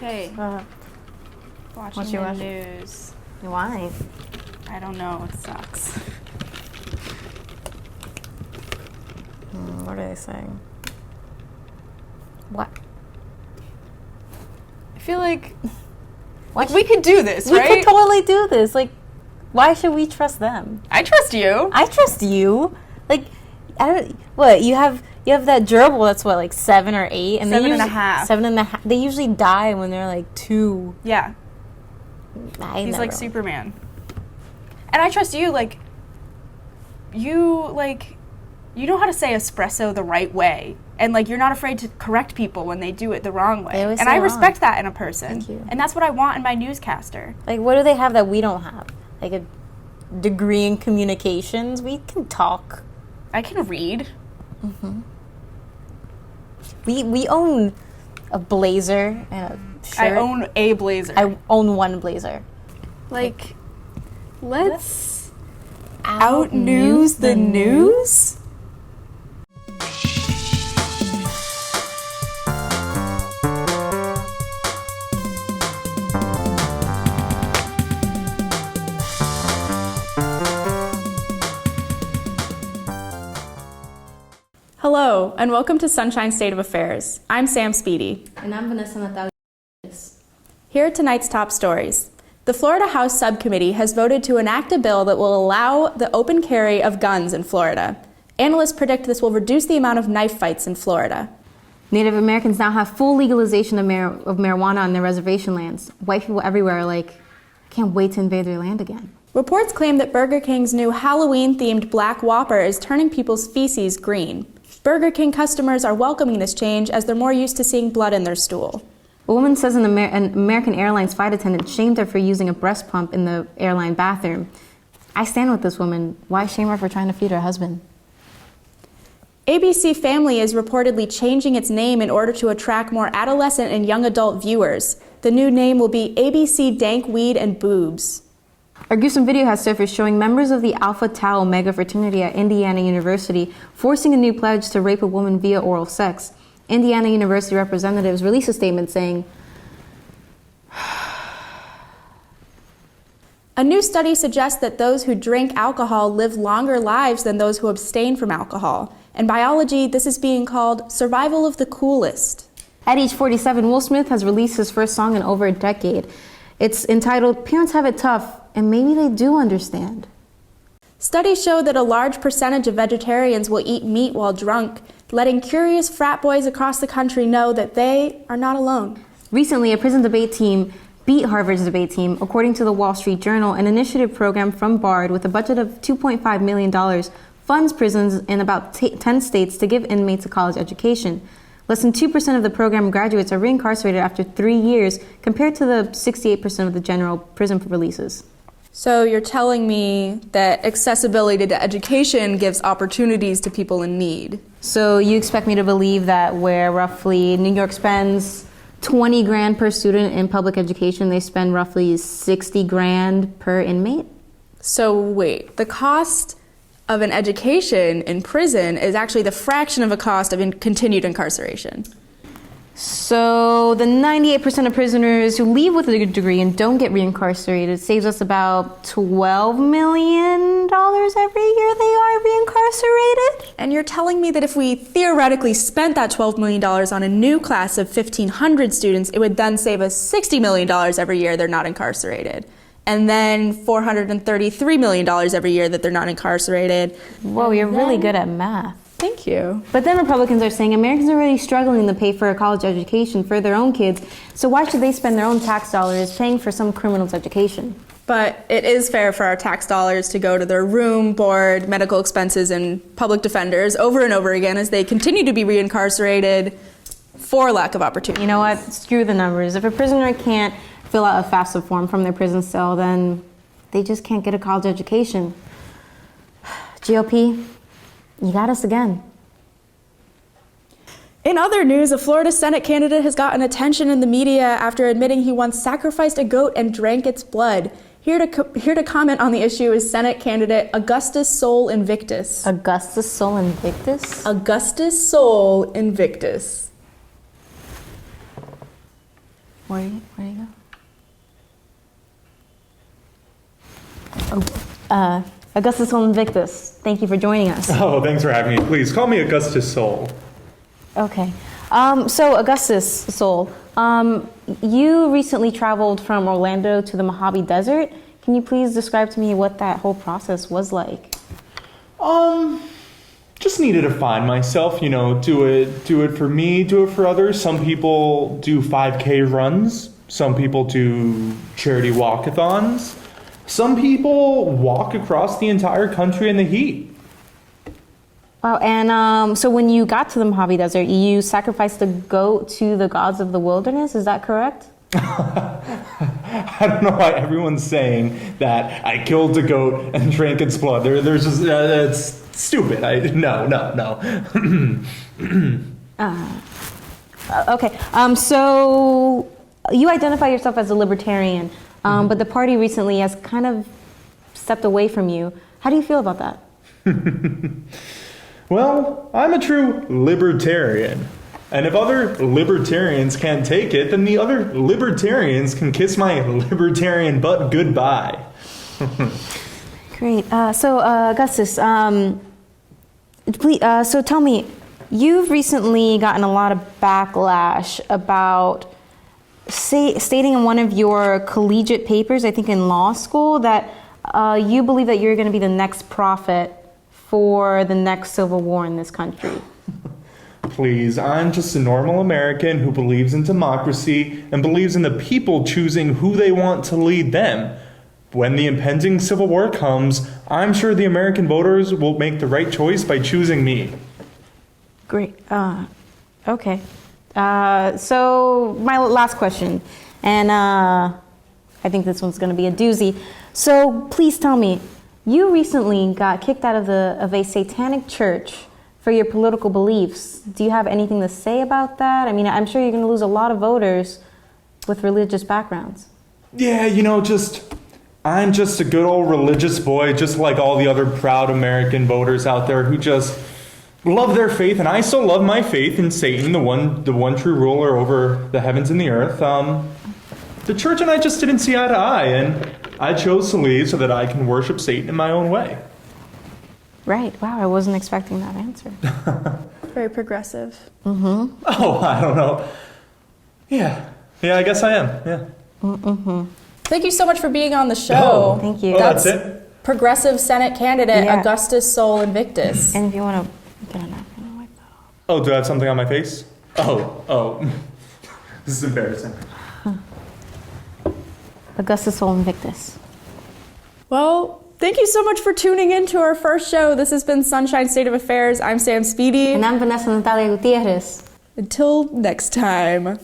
Okay. Watching the news. Why? I don't know. It sucks. What are they saying? What? I feel like we could do this, right? We could totally do this. Like, why should we trust them? I trust you. I trust you. Like, I don't. What you have that gerbil that's what, like 7 or 8, and 7.5. 7.5. They usually die when they're like 2. Yeah. He's like Superman. And I trust you. Like, you know how to say espresso the right way. And, like, you're not afraid to correct people when they do it the wrong way. And I respect that in a person. Thank you. And that's what I want in my newscaster. Like, what do they have that we don't have? Like a degree in communications? We can talk. I can read. Mm-hmm. We own a blazer and a shirt. I own a blazer. I own one blazer. Like let's out-news the news? Hello, and welcome to Sunshine State of Affairs. I'm Sam Speedy. And I'm Vanessa Nathalie. Here are tonight's top stories. The Florida House Subcommittee has voted to enact a bill that will allow the open carry of guns in Florida. Analysts predict this will reduce the amount of knife fights in Florida. Native Americans now have full legalization of marijuana on their reservation lands. White people everywhere are like, can't wait to invade their land again. Reports claim that Burger King's new Halloween-themed Black Whopper is turning people's feces green. Burger King customers are welcoming this change as they're more used to seeing blood in their stool. A woman says an American Airlines flight attendant shamed her for using a breast pump in the airline bathroom. I stand with this woman. Why shame her for trying to feed her husband? ABC Family is reportedly changing its name in order to attract more adolescent and young adult viewers. The new name will be ABC Dank Weed and Boobs. A gruesome video has surfaced showing members of the Alpha Tau Omega fraternity at Indiana University forcing a new pledge to rape a woman via oral sex. Indiana University representatives released a statement saying, a new study suggests that those who drink alcohol live longer lives than those who abstain from alcohol. In biology, this is being called survival of the coolest. At age 47, Will Smith has released his first song in over a decade. It's entitled, Parents Have It Tough, and Maybe They Do Understand. Studies show that a large percentage of vegetarians will eat meat while drunk, letting curious frat boys across the country know that they are not alone. Recently, a prison debate team beat Harvard's debate team, according to the Wall Street Journal. An initiative program from Bard with a budget of $2.5 million funds prisons in about 10 states to give inmates a college education. Less than 2% of the program graduates are reincarcerated after 3 years, compared to the 68% of the general prison releases. So you're telling me that accessibility to education gives opportunities to people in need. So you expect me to believe that where roughly New York spends 20 grand per student in public education, they spend roughly 60 grand per inmate? So wait, the cost of an education in prison is actually the fraction of a cost of continued incarceration. So the 98% of prisoners who leave with a degree and don't get reincarcerated saves us about $12 million every year they are reincarcerated? And you're telling me that if we theoretically spent that $12 million on a new class of 1,500 students, it would then save us $60 million every year they're not incarcerated. And then $433 million every year that they're not incarcerated. Whoa, you're really good at math. Thank you. But then Republicans are saying Americans are really struggling to pay for a college education for their own kids, so why should they spend their own tax dollars paying for some criminal's education? But it is fair for our tax dollars to go to their room, board, medical expenses, and public defenders over and over again as they continue to be reincarcerated for lack of opportunity. You know what? Screw the numbers. If a prisoner can't fill out a FAFSA form from their prison cell, then they just can't get a college education. GOP, you got us again. In other news, a Florida Senate candidate has gotten attention in the media after admitting he once sacrificed a goat and drank its blood. Here to comment on the issue is Senate candidate Augustus Sol Invictus. Augustus Sol Invictus? Augustus Sol Invictus. Where do you go? Oh, Augustus Sol Invictus, thank you for joining us. Oh, thanks for having me. Please call me Augustus Sol. Okay. So Augustus Sol, you recently traveled from Orlando to the Mojave Desert. Can you please describe to me what that whole process was like? Just needed to find myself, do it for me, do it for others. Some people do 5K runs. Some people do charity walkathons. Some people walk across the entire country in the heat. Wow, and so when you got to the Mojave Desert, you sacrificed a goat to the gods of the wilderness, is that correct? I don't know why everyone's saying that I killed a goat and drank its blood. There's just, it's stupid. No. Okay, so you identify yourself as a libertarian, but the party recently has kind of stepped away from you. How do you feel about that? Well, I'm a true libertarian. And if other libertarians can't take it, then the other libertarians can kiss my libertarian butt goodbye. Great. So, Augustus, please, so tell me, you've recently gotten a lot of backlash about stating in one of your collegiate papers, I think in law school, that you believe that you're going to be the next prophet for the next civil war in this country. Please, I'm just a normal American who believes in democracy and believes in the people choosing who they want to lead them. When the impending civil war comes, I'm sure the American voters will make the right choice by choosing me. Great. Okay. So my last question, and I think this one's going to be a doozy. So please tell me, you recently got kicked out of a satanic church for your political beliefs. Do you have anything to say about that? I mean, I'm sure you're going to lose a lot of voters with religious backgrounds. Yeah, I'm just a good old religious boy, just like all the other proud American voters out there who just love their faith, and I still love my faith in Satan, the one true ruler over the heavens and the earth. The church and I just didn't see eye to eye, and I chose to leave so that I can worship Satan in my own way. Right. Wow, I wasn't expecting that answer. Very progressive. Mm-hmm. Oh, I don't know. Yeah, I guess I am, yeah. Mm-hmm. Thank you so much for being on the show. Oh, thank you. That's it? Progressive Senate candidate, Augustus Sol Invictus. And if you want to get a napkin, I'll wipe that off. Oh, do I have something on my face? Oh. This is embarrassing. Augustus Sol Invictus. Well, thank you so much for tuning in to our first show. This has been Sunshine State of Affairs. I'm Sam Speedy. And I'm Vanessa Natalia Gutierrez. Until next time.